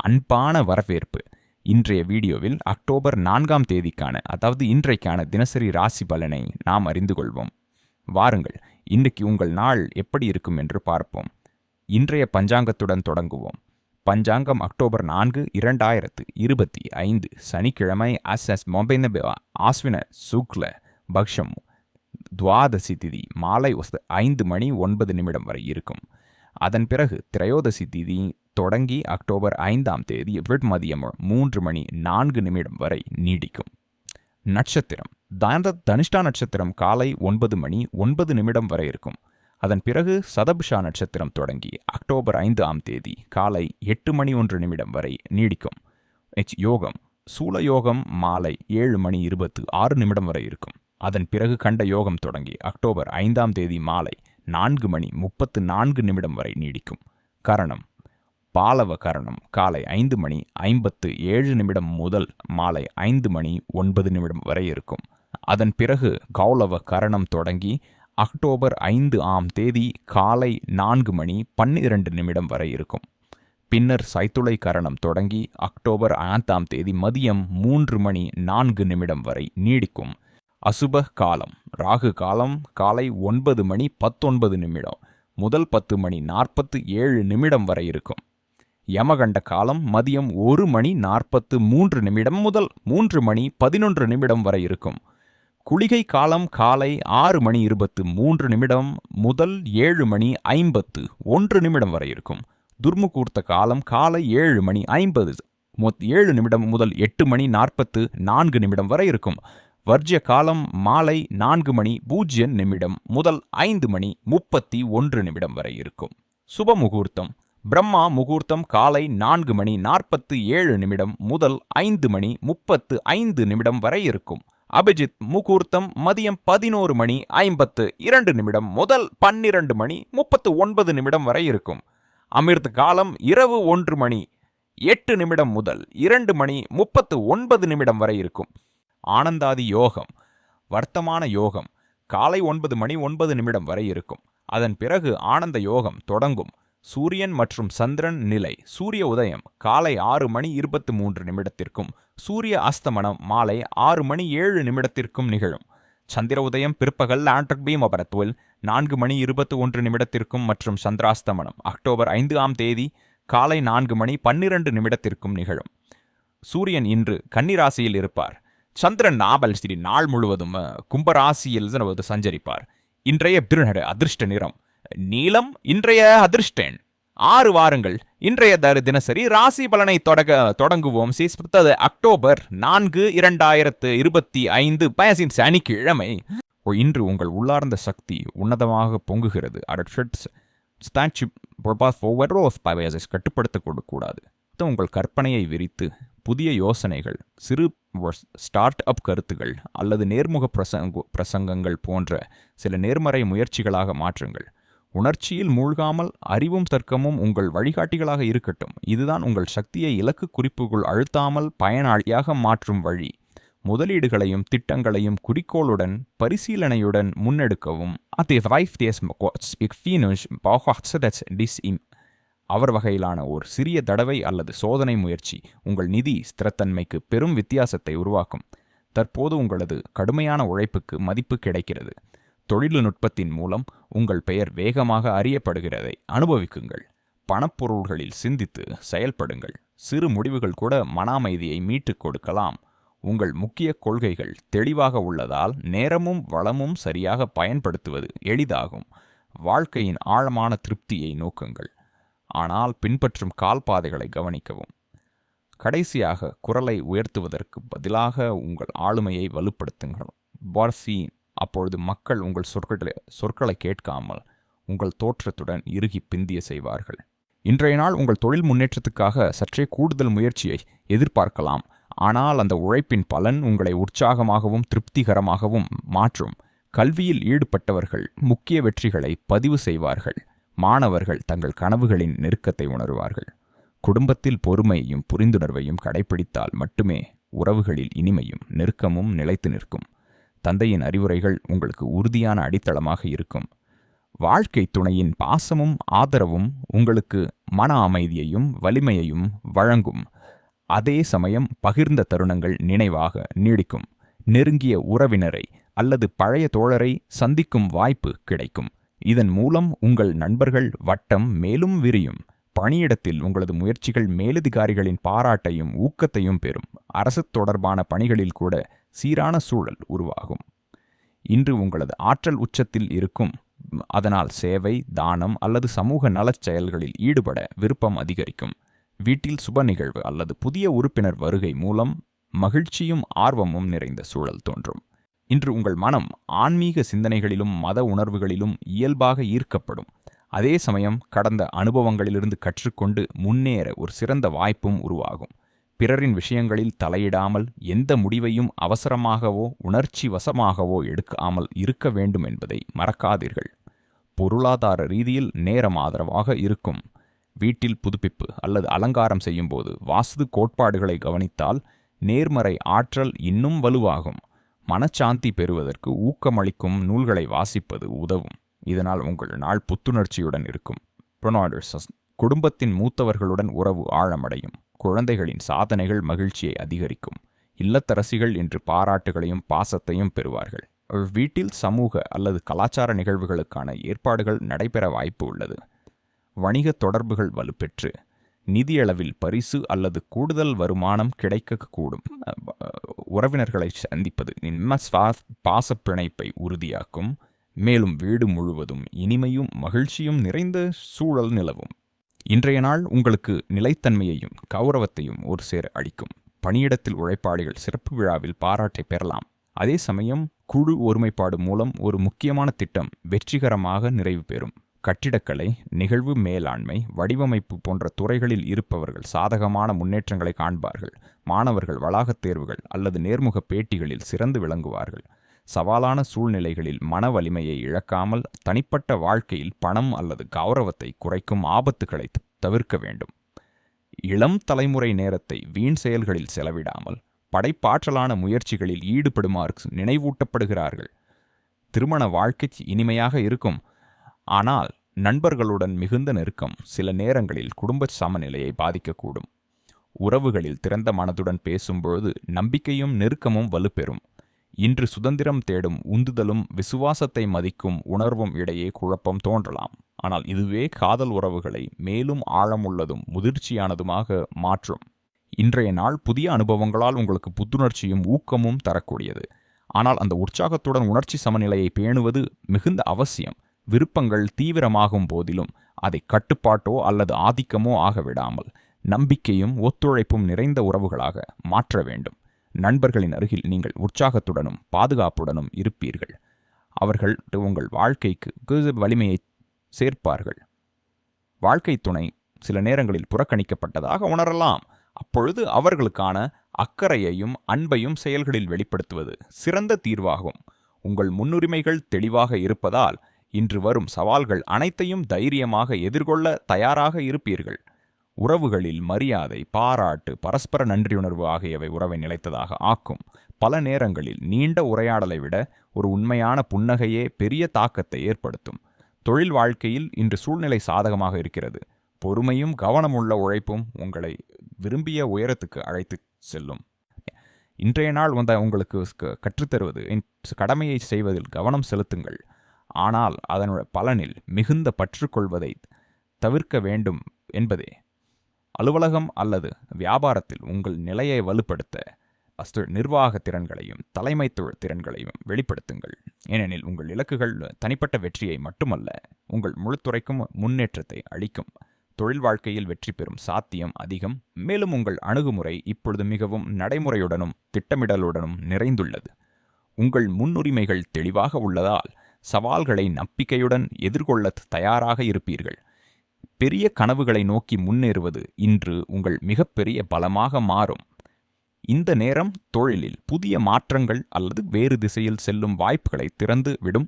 அன்பான வரவேற்பு. இன்றைய வீடியோவில் அக்டோபர் 4ஆம் தேதிக்கான, அதாவது இன்றைக்கான தினசரி ராசி பலனை நாம் அறிந்து கொள்வோம். வாருங்கள், இன்றைக்கு உங்கள் நாள் எப்படி இருக்கும் என்று பார்ப்போம். இன்றைய பஞ்சாங்கத்துடன் தொடங்குவோம். பஞ்சாங்கம் அக்டோபர் 4, 2025 சனிக்கிழமை. ஆஸ்வின சுக்ல பக்ஷம் துவாதசி திதி மாலை 5:09 வரை இருக்கும். அதன் பிறகு திரையோதசி திதி தொடங்கி அக்டோபர் 5ஆம் தேதி மதியம் 3:04 வரை நீடிக்கும். நட்சத்திரம் தனிஷ்டா நட்சத்திரம் காலை 9:09 வரை இருக்கும். அதன் பிறகு சதபிஷா நட்சத்திரம் தொடங்கி அக்டோபர் 5ஆம் தேதி காலை 8:01 வரை நீடிக்கும். யோகம் சூலயோகம் மாலை 7:26 வரை இருக்கும். அதன் பிறகு கண்ட யோகம் தொடங்கி அக்டோபர் 5ஆம் தேதி மாலை 4:34 வரை நீடிக்கும். கரணம் பாலவ கரணம் காலை 5:57 முதல் மாலை 5:09 வரை இருக்கும். அதன் பிறகு கௌலவ கரணம் தொடங்கி அக்டோபர் 5ஆம் தேதி காலை 4:12 வரை இருக்கும். பின்னர் சைத்துளை கரணம் தொடங்கி அக்டோபர் 5ஆம் தேதி மதியம் 3:04 வரை நீடிக்கும். அசுப காலம் ராகு காலம் காலை 9:19 முதல் 10:47 வரை இருக்கும். யமகண்ட காலம் மதியம் 1:43 முதல் 3:11 வரை இருக்கும். குளிகை காலம் காலை 6:23 முதல் 7:51 வரை இருக்கும். துர்முகூர்த்த காலம் காலை 7:50 முதல் 8:44 வரை இருக்கும். வர்ஜ்ய காலம் மாலை 4:00 முதல் 5:31 வரை இருக்கும். சுப முகூர்த்தம் பிரம்மா முகூர்த்தம் காலை 4:47 முதல் 5:35 வரை இருக்கும். அபிஜித் முகூர்த்தம் மதியம் 11:52 முதல் 12:39 வரை இருக்கும். அமிர்த காலம் இரவு 1:08 முதல் 2:39 வரை இருக்கும். ஆனந்தாதி யோகம் வர்த்தமான யோகம் காலை 9:09 வரை இருக்கும். அதன் பிறகு ஆனந்த யோகம் தொடங்கும். சூரியன் மற்றும் சந்திரன் நிலை சூரிய உதயம் காலை 6:23 சூரிய அஸ்தமனம் மாலை 6:07 நிகழும். சந்திர உதயம் பிற்பகல் 4:21 மற்றும் சந்திராஸ்தமனம் அக்டோபர் 5ஆம் தேதி காலை 4:12 நிகழும். சூரியன் இன்று கன்னிராசியில் இருப்பார். சந்திரன் நாள் முழுவதும் கும்பராசியில் சஞ்சரிப்பார். இன்றைய அதிர்ஷ்ட நிறம் நீலம். இன்றைய அதிர்ஷ்டன் 6 வாருங்கள். இன்றைய தினசரி ராசி பலனை தொடங்குவோம். அக்டோபர் 4, 2025 சனிக்கிழமை. இன்று உங்கள் உள்ளார்ந்த சக்தி உன்னதமாக பொங்குகிறது. கட்டுப்படுத்தக்கூடாது. உங்கள் கற்பனையை விரித்து புதிய யோசனைகள், சிறு ஸ்டார்ட் அப் கருத்துகள் அல்லது நேர்முக பிரசங்கங்கள் போன்ற சில நேர்மறை முயற்சிகளாக மாற்றுங்கள். உணர்ச்சியில் மூழ்காமல் அறிவும் தர்க்கமும் உங்கள் வழிகாட்டிகளாக இருக்கட்டும். இதுதான் உங்கள் சக்தியை இலக்கு குறிப்புக்குள் அழுத்தாமல் பயனாளியாக மாற்றும் வழி. முதலீடுகளையும் திட்டங்களையும் குறிக்கோளுடன் பரிசீலனையுடன் முன்னெடுக்கவும். அவர் வகையிலான ஒரு சிறிய தடவை அல்லது சோதனை முயற்சி உங்கள் நிதி ஸ்திரத்தன்மைக்கு பெரும் வித்தியாசத்தை உருவாக்கும். தற்போது உங்களது கடுமையான உழைப்புக்கு மதிப்பு கிடைக்கிறது. தொழில்நுட்பத்தின் மூலம் உங்கள் பெயர் வேகமாக அறியப்படுகிறதை அனுபவிக்குங்கள். பணப்பொருள்களில் சிந்தித்து செயல்படுங்கள். சிறு முடிவுகள் கூட மன அமைதியை மீட்டுக் கொடுக்கலாம். உங்கள் முக்கிய கொள்கைகள் தெளிவாக உள்ளதால் நேரமும் வளமும் சரியாக பயன்படுத்துவது எளிதாகும். வாழ்க்கையின் ஆழமான திருப்தியை நோக்குங்கள். ஆனால் பின்பற்றும் கால்பாதைகளை கவனிக்கவும். கடைசியாக குரலை உயர்த்துவதற்கு பதிலாக உங்கள் ஆளுமையை வலுப்படுத்துங்கள். அப்பொழுது மக்கள் உங்கள் சொற்களை கேட்காமல் உங்கள் தோற்றத்துடன் இறுகி பிந்திய செய்வார்கள். இன்றைய நாள் உங்கள் தொழில் முன்னேற்றத்துக்காக சற்றே கூடுதல் முயற்சியை எதிர்பார்க்கலாம். ஆனால் அந்த உழைப்பின் பலன் உங்களை உற்சாகமாகவும் திருப்திகரமாகவும் மாற்றும். கல்வியில் ஈடுபட்டவர்கள் முக்கிய வெற்றிகளை பதிவு செய்வார்கள். மாணவர்கள் தங்கள் கனவுகளின் நெருக்கத்தை உணருவார்கள். குடும்பத்தில் பொறுமையையும் புரிந்துணர்வையும் கடைபிடித்தால் மட்டுமே உறவுகளில் இனிமையும் நெருக்கமும் நிலைத்து நிற்கும். தந்தையின் அறிவுரைகள் உங்களுக்கு உறுதியான அடித்தளமாக இருக்கும். வாழ்க்கை துணையின் பாசமும் ஆதரவும் உங்களுக்கு மன அமைதியையும் வலிமையையும் வழங்கும். அதே சமயம் பகிர்ந்த தருணங்கள் நினைவாக நீடிக்கும். நெருங்கிய உறவினரை அல்லது பழைய தோழரை சந்திக்கும் வாய்ப்பு கிடைக்கும். இதன் மூலம் உங்கள் நண்பர்கள் வட்டம் மேலும் விரியும். பணியிடத்தில் உங்களது முயற்சிகள் மேலதிகாரிகளின் பாராட்டையும் ஊக்கத்தையும் பெறும். அரசு தொடர்பான பணிகளில் கூட சீரான சூழல் உருவாகும். இன்று உங்களது ஆற்றல் உச்சத்தில் இருக்கும். அதனால் சேவை, தானம் அல்லது சமூக நலச் செயல்களில் ஈடுபட விருப்பம் அதிகரிக்கும். வீட்டில் சுப நிகழ்வு அல்லது புதிய உறுப்பினர் வருகை மூலம் மகிழ்ச்சியும் ஆர்வமும் நிறைந்த சூழல் தோன்றும். இன்று உங்கள் மனம் ஆன்மீக சிந்தனைகளிலும் மத உணர்வுகளிலும் இயல்பாக ஈர்க்கப்படும். அதே சமயம் கடந்த அனுபவங்களிலிருந்து கற்றுக்கொண்டு முன்னேற ஒரு சிறந்த வாய்ப்பும் உருவாகும். பிறரின் விஷயங்களில் தலையிடாமல் எந்த முடிவையும் அவசரமாகவோ உணர்ச்சி வசமாகவோ எடுக்காமல் இருக்க வேண்டும் என்பதை மறக்காதீர்கள். பொருளாதார ரீதியில் நேரம் ஆதரவாக இருக்கும். வீட்டில் புதுப்பிப்பு அல்லது அலங்காரம் செய்யும்போது வாஸ்து கோட்பாடுகளை கவனித்தால் நேர்மறை ஆற்றல் இன்னும் வலுவாகும். மனச்சாந்தி பெறுவதற்கு ஊக்கமளிக்கும் நூல்களை வாசிப்பது உதவும். இதனால் உங்கள் நாள் புத்துணர்ச்சியுடன் இருக்கும். குடும்பத்தின் மூத்தவர்களுடன் உறவு ஆழமடையும். குழந்தைகளின் சாதனைகள் மகிழ்ச்சியை அதிகரிக்கும். இல்லத்தரசிகள் இன்று பாராட்டுகளையும் பாசத்தையும் பெறுவார்கள். வீட்டில் சமூக அல்லது கலாச்சார நிகழ்வுகளுக்கான ஏற்பாடுகள் நடைபெற வாய்ப்பு உள்ளது. வணிக தொடர்புகள் வலுப்பெற்று நிதியளவில் பரிசு அல்லது கூடுதல் வருமானம் கிடைக்கக்கூடும். உறவினர்களை சந்திப்பது பாச பிணைப்பை உறுதியாக்கும். மேலும் வீடு முழுவதும் இனிமையும் மகிழ்ச்சியும் நிறைந்த சூழல் நிலவும். இன்றைய நாள் உங்களுக்கு நிலைத்தன்மையையும் கௌரவத்தையும் ஒரு சேர அளிக்கும். பணியிடத்தில் உழைப்பாளிகள் சிறப்பு விழாவில் பாராட்டை பெறலாம். அதே சமயம் குழு ஒருமைப்பாடு மூலம் ஒரு முக்கியமான திட்டம் வெற்றிகரமாக நிறைவு பெறும். கட்டிடக்கலை, நிகழ்வு மேலாண்மை, வடிவமைப்பு போன்ற துறைகளில் இருப்பவர்கள் சாதகமான முன்னேற்றங்களை காண்பார்கள். மாணவர்கள் வளாகத் தேர்வுகள் அல்லது நேர்முக பேட்டிகளில் சிறந்து விளங்குவார்கள். சவாலான சூழ்நிலைகளில் மன வலிமையை இழக்காமல் தனிப்பட்ட வாழ்க்கையில் பணம் அல்லது கௌரவத்தை குறைக்கும் ஆபத்துக்களை தவிர்க்க வேண்டும். இளம் தலைமுறை நேரத்தை வீண் செயல்களில் செலவிடாமல் படைப்பாற்றலான முயற்சிகளில் ஈடுபடுமாறு நினைவூட்டப்படுகிறார்கள். திருமண வாழ்க்கை இனிமையாக இருக்கும். ஆனால் நண்பர்களுடன் மிகுந்த நெருக்கம் சில நேரங்களில் குடும்ப சமநிலையை பாதிக்கக்கூடும். உறவுகளில் திறந்த மனதுடன் பேசும்பொழுது நம்பிக்கையும் நெருக்கமும் வலுப்பெறும். இன்று சுதந்திரம் தேடும் உந்துதலும் விசுவாசத்தை மதிக்கும் உணர்வும் இடையே குழப்பம் தோன்றலாம். ஆனால் இதுவே காதல் உறவுகளை மேலும் ஆழமுள்ளதும் முதிர்ச்சியானதுமாக மாற்றும். இன்றைய நாள் புதிய அனுபவங்களால் உங்களுக்கு புத்துணர்ச்சியும் ஊக்கமும் தரக்கூடியது. ஆனால் அந்த உற்சாகத்துடன் உணர்ச்சி சமநிலையை பேணுவது மிகுந்த அவசியம். விருப்பங்கள் தீவிரமாகும் போதிலும் அதை கட்டுப்பாட்டோ அல்லது ஆதிக்கமோ ஆகவிடாமல் நம்பிக்கையும் ஒத்துழைப்பும் நிறைந்த உறவுகளாக மாற்ற வேண்டும். நண்பர்களின் அருகில் நீங்கள் உற்சாகத்துடனும் பாதுகாப்புடனும் இருப்பீர்கள். அவர்கள் உங்கள் வாழ்க்கைக்கு வலிமையை சேர்ப்பார்கள். வாழ்க்கை துணை சில நேரங்களில் புறக்கணிக்கப்பட்டதாக உணரலாம். அப்பொழுது அவர்களுக்கான அக்கறையையும் அன்பையும் செயல்களில் வெளிப்படுத்துவது சிறந்த தீர்வாகும். உங்கள் முன்னுரிமைகள் தெளிவாக இருப்பதால் இன்று வரும் சவால்கள் அனைத்தையும் தைரியமாக எதிர்கொள்ள தயாராக இருப்பீர்கள். உறவுகளில் மரியாதை, பாராட்டு, பரஸ்பர நன்றியுணர்வு ஆகியவை உறவை நிலைத்ததாக ஆக்கும். பல நேரங்களில் நீண்ட உரையாடலை விட ஒரு உண்மையான புன்னகையே பெரிய தாக்கத்தை ஏற்படுத்தும். தொழில் வாழ்க்கையில் இன்று சூழ்நிலை சாதகமாக இருக்கிறது. பொறுமையும் கவனமுள்ள உழைப்பும் உங்களை விரும்பிய உயரத்துக்கு அழைத்து செல்லும். இன்றைய நாள் உங்களுக்கு கற்றுத்தருவது கடமையை செய்வதில் கவனம் செலுத்துங்கள். ஆனால் அதனுடைய பலனில் மிகுந்த பற்றுக்கொள்வதை தவிர்க்க வேண்டும் என்பதே. அலுவலகம் அல்லது வியாபாரத்தில் உங்கள் நிலையை வலுப்படுத்த நிர்வாக திறன்களையும் தலைமைத்துவ திறன்களையும் வெளிப்படுத்துங்கள். ஏனெனில் உங்கள் இலக்குகள் தனிப்பட்ட வெற்றியை மட்டுமல்ல, உங்கள் முழுத்துறைக்கும் முன்னேற்றத்தை அளிக்கும். தொழில் வாழ்க்கையில் வெற்றி பெறும் சாத்தியம் அதிகம். மேலும் உங்கள் அணுகுமுறை இப்பொழுது மிகவும் நடைமுறையுடனும் திட்டமிடலுடனும் நிறைந்துள்ளது. உங்கள் முன்னுரிமைகள் தெளிவாக உள்ளதால் சவால்களை நம்பிக்கையுடன் எதிர்கொள்ள தயாராக இருப்பீர்கள். பெரிய கனவுகளை நோக்கி முன்னேறுவது இன்று உங்கள் மிகப்பெரிய பலமாக மாறும். இந்த நேரம் தொழிலில் புதிய மாற்றங்கள் அல்லது வேறு திசையில் செல்லும் வாய்ப்புகளை திறந்து விடும்.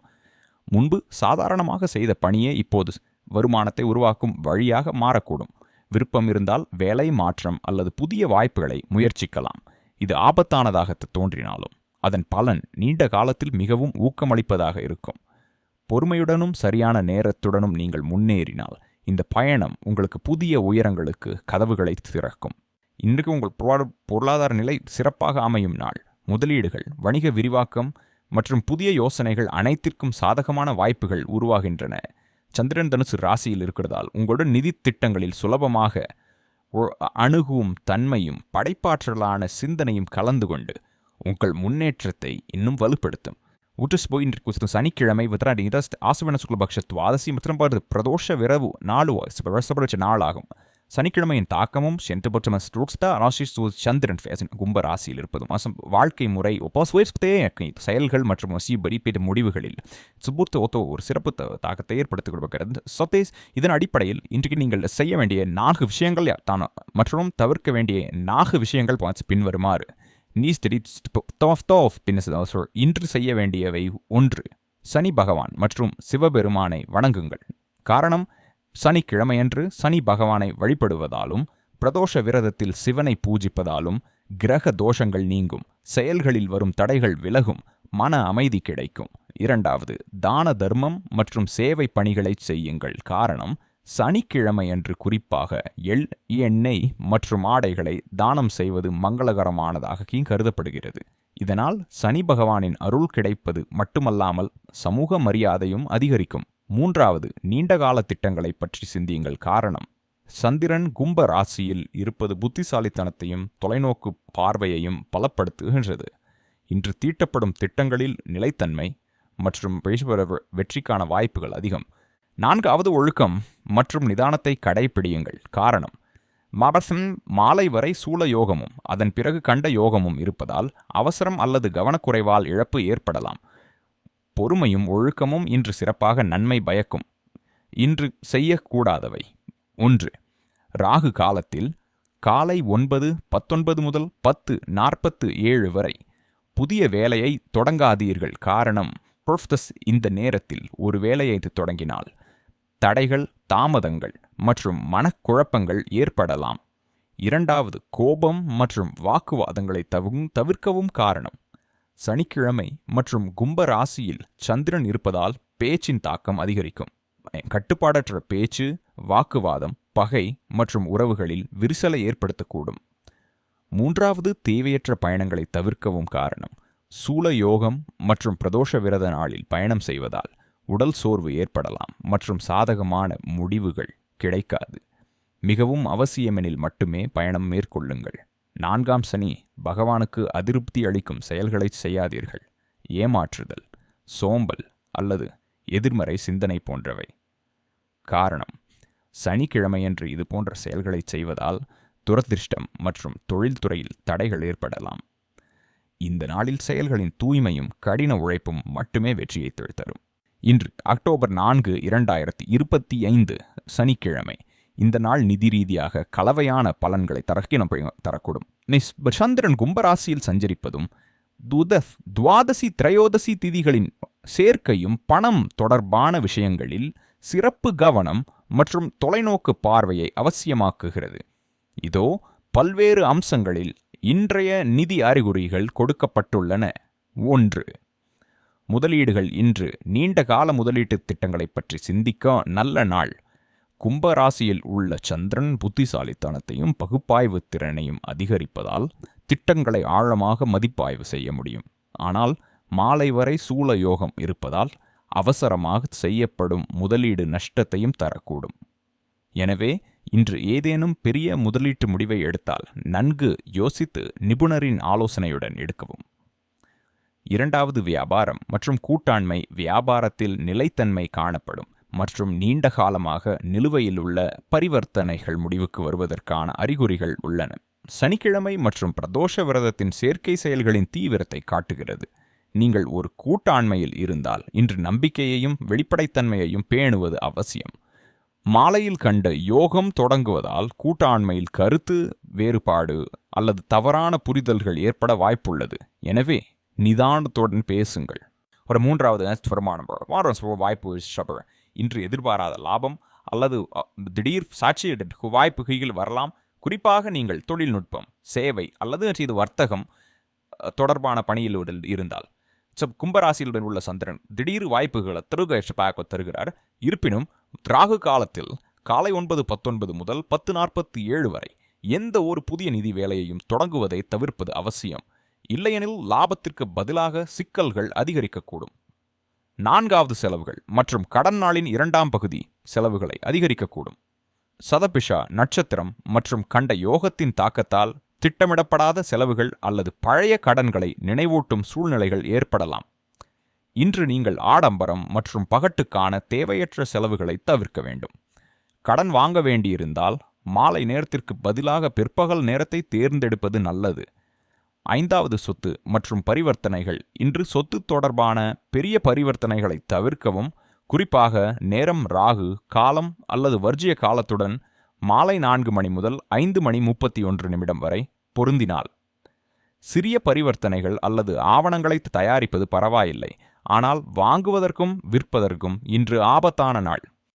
முன்பு சாதாரணமாக செய்த பணியே இப்போது வருமானத்தை உருவாக்கும் வழியாக மாறக்கூடும். விருப்பம் இருந்தால் வேலை மாற்றம் அல்லது புதிய வாய்ப்புகளை முயற்சிக்கலாம். இது ஆபத்தானதாக தோன்றினாலும் அதன் பலன் நீண்ட காலத்தில் மிகவும் ஊக்கமளிப்பதாக இருக்கும். பொறுமையுடனும் சரியான நேரத்துடனும் நீங்கள் முன்னேறினால் இந்த பயணம் உங்களுக்கு புதிய உயரங்களுக்கு கதவுகளை திறக்கும். இன்றைக்கு உங்கள் பொருளாதார நிலை சிறப்பாக அமையும் நாள். முதலீடுகள், வணிக விரிவாக்கம் மற்றும் புதிய யோசனைகள் அனைத்திற்கும் சாதகமான வாய்ப்புகள் உருவாகின்றன. சந்திரன் தனுசு ராசியில் இருக்கிறதால் உங்களுடன் நிதி திட்டங்களில் சுலபமாக அணுகும் தன்மையும் படைப்பாற்றலான சிந்தனையும் கலந்து கொண்டு உங்கள் முன்னேற்றத்தை இன்னும் வலுப்படுத்தும். இன்று சனிக்கிழமை ஆசவன சுக்லபக்ஷ துவாதசி மற்றும் பிரதோஷ விரவு நாளாகும். சனிக்கிழமையின் தாக்கமும் சந்திரன் கும்ப ராசியில் இருப்பதும் வாழ்க்கை முறை செயல்கள் மற்றும் முடிவுகளில் ஒரு சிறப்பு தாக்கத்தை ஏற்படுத்திக் கொடுக்கிறது. இதன் அடிப்படையில் இன்றைக்கு நீங்கள் செய்ய வேண்டிய 4 விஷயங்கள் மற்றும் தவிர்க்க வேண்டிய 4 விஷயங்கள் பின்வருமாறு. இன்று செய்ய வேண்டியவை: 1. சனி பகவான் மற்றும் சிவபெருமானை வணங்குங்கள். காரணம், சனிக்கிழமையன்று சனி பகவானை வழிபடுவதாலும் பிரதோஷ விரதத்தில் சிவனை பூஜிப்பதாலும் கிரக தோஷங்கள் நீங்கும், செயல்களில் வரும் தடைகள் விலகும், மன அமைதி கிடைக்கும். 2. தான தர்மம் மற்றும் சேவை பணிகளை செய்யுங்கள். காரணம், சனிக்கிழமையன்று குறிப்பாக எண்ணெய் மற்றும் ஆடைகளை தானம் செய்வது மங்களகரமானதாக கருதப்படுகிறது. இதனால் சனி பகவானின் அருள் கிடைப்பது மட்டுமல்லாமல் சமூக மரியாதையும் அதிகரிக்கும். 3. நீண்டகால திட்டங்களை பற்றி சிந்தியுங்கள். காரணம், சந்திரன் கும்ப ராசியில் இருப்பது புத்திசாலித்தனத்தையும் தொலைநோக்கு பார்வையையும் பலப்படுத்துகின்றது. இன்று தீட்டப்படும் திட்டங்களில் நிலைத்தன்மை மற்றும் வெற்றிக்கான வாய்ப்புகள் அதிகம். 4. ஒழுக்கம் மற்றும் நிதானத்தை கடைபிடியுங்கள். காரணம், மாலை வரை சூல யோகமும் அதன் பிறகு கண்ட யோகமும் இருப்பதால் அவசரம் அல்லது கவனக்குறைவால் இழப்பு ஏற்படலாம். பொறுமையும் ஒழுக்கமும் இன்று சிறப்பாக நன்மை பயக்கும். இன்று செய்யக்கூடாதவை: 1. ராகு காலத்தில் காலை 9:19 முதல் 10:47 வரை புதிய வேலையை தொடங்காதீர்கள். காரணம், இந்த நேரத்தில் ஒரு வேலையை தொடங்கினால் தடைகள், தாமதங்கள் மற்றும் மனக்குழப்பங்கள் ஏற்படலாம். 2. கோபம் மற்றும் வாக்குவாதங்களை தவிர்க்கவும். காரணம், சனிக்கிழமை மற்றும் கும்ப ராசியில் சந்திரன் இருப்பதால் பேச்சின் தாக்கம் அதிகரிக்கும். கட்டுப்பாடற்ற பேச்சு, வாக்குவாதம், பகை மற்றும் உறவுகளில் விரிசலை ஏற்படுத்தக்கூடும். 3. தேவையற்ற பயணங்களை தவிர்க்கவும். காரணம், சூல யோகம் மற்றும் பிரதோஷ விரத நாளில் பயணம் செய்வதால் உடல் சோர்வு ஏற்படலாம் மற்றும் சாதகமான முடிவுகள் கிடைக்காது. மிகவும் அவசியமெனில் மட்டுமே பயணம் மேற்கொள்ளுங்கள். 4. சனி பகவானுக்கு அதிருப்தி அளிக்கும் செயல்களை செய்யாதீர்கள். ஏமாற்றுதல், சோம்பல் அல்லது எதிர்மறை சிந்தனை போன்றவை. காரணம், சனிக்கிழமையன்று இது போன்ற செயல்களை செய்வதால் துரதிர்ஷ்டம் மற்றும் தொழில்துறையில் தடைகள் ஏற்படலாம். இந்த நாளில் செயல்களின் தூய்மையும் கடின உழைப்பும் மட்டுமே வெற்றியை தரும். இன்று அக்டோபர் 4, 2025 சனிக்கிழமை. இந்த நாள் நிதி ரீதியாக கலவையான பலன்களை தரக்கூடும். சந்திரன் கும்பராசியில் சஞ்சரிப்பதும் துவாதசி திரையோதசி திதிகளின் சேர்க்கையும் பணம் தொடர்பான விஷயங்களில் சிறப்பு கவனம் மற்றும் தொலைநோக்கு பார்வையை அவசியமாக்குகிறது. இதோ பல்வேறு அம்சங்களில் இன்றைய நிதி அறிகுறிகள் கொடுக்கப்பட்டுள்ளன. 1. முதலீடுகள். இன்று நீண்ட கால முதலீட்டு திட்டங்களை பற்றி சிந்திக்க நல்ல நாள். கும்பராசியில் உள்ள சந்திரன் புத்திசாலித்தனத்தையும் பகுப்பாய்வு திறனையும் அதிகரிப்பதால் திட்டங்களை ஆழமாக மதிப்பாய்வு செய்ய முடியும். ஆனால் மாலை வரை சூல யோகம் இருப்பதால் அவசரமாக செய்யப்படும் முதலீடு நஷ்டத்தையும் தரக்கூடும். எனவே இன்று ஏதேனும் பெரிய முதலீட்டு முடிவை எடுத்தால் நன்கு யோசித்து நிபுணரின் ஆலோசனையுடன் எடுக்கவும். 2. வியாபாரம் மற்றும் கூட்டாண்மை. வியாபாரத்தில் நிலைத்தன்மை காணப்படும் மற்றும் நீண்ட காலமாக நிலுவையில் உள்ள பரிவர்த்தனைகள் முடிவுக்கு வருவதற்கான அறிகுறிகள் உள்ளன. சனிக்கிழமை மற்றும் பிரதோஷ விரதத்தின் சேர்க்கை செயல்களின் தீவிரத்தை காட்டுகிறது. நீங்கள் ஒரு கூட்டாண்மையில் இருந்தால் இன்று நம்பிக்கையையும் வெளிப்படைத்தன்மையையும் பேணுவது அவசியம். மாலையில் கண்ட யோகம் தொடங்குவதால் கூட்டாண்மையில் கருத்து வேறுபாடு அல்லது தவறான புரிதல்கள் ஏற்பட வாய்ப்புள்ளது. எனவே நிதானத்துடன் பேசுங்கள். 3. வருமானம் வாய்ப்பு. இன்று எதிர்பாராத லாபம் அல்லது திடீர் சாட்சி வாய்ப்புகள் வரலாம். குறிப்பாக நீங்கள் தொழில்நுட்பம், சேவை அல்லது இது வர்த்தகம் தொடர்பான பணியில் இருந்தால் கும்பராசியுடன் உள்ள சந்திரன் திடீர் வாய்ப்புகளை தருகிறார். இருப்பினும் ராகு காலத்தில் காலை 9:19 முதல் 10:47 வரை எந்த ஒரு புதிய நிதி வேலையையும் தொடங்குவதை தவிர்ப்பது அவசியம். இல்லையெனில் லாபத்திற்கு பதிலாக சிக்கல்கள் அதிகரிக்கக்கூடும். 4வது செலவுகள் மற்றும் கடன் நாளின் 2ஆம் பகுதி செலவுகளை அதிகரிக்கக்கூடும். சதபிஷா நட்சத்திரம் மற்றும் கண்ட யோகத்தின் தாக்கத்தால் திட்டமிடப்படாத செலவுகள் அல்லது பழைய கடன்களை நினைவூட்டும் சூழ்நிலைகள் ஏற்படலாம். இன்று நீங்கள் ஆடம்பரம் மற்றும் பகட்டுக்கான தேவையற்ற செலவுகளை தவிர்க்க வேண்டும். கடன் வாங்க வேண்டியிருந்தால் மாலை நேரத்திற்கு பதிலாக பிற்பகல் நேரத்தை தேர்ந்தெடுப்பது நல்லது. 5வது சொத்து மற்றும் பரிவர்த்தனைகள். இன்று சொத்து தொடர்பான பெரிய பரிவர்த்தனைகளை தவிர்க்கவும், குறிப்பாக நேரம் ராகு காலம் அல்லது வர்ஜிய காலத்துடன் மாலை 4 மணி முதல் 5:31 வரை பொருந்தினால். சிறிய பரிவர்த்தனைகள் அல்லது ஆவணங்களை தயாரிப்பது பரவாயில்லை, ஆனால் வாங்குவதற்கும் விற்பதற்கும் இன்று ஆபத்தான நாள்.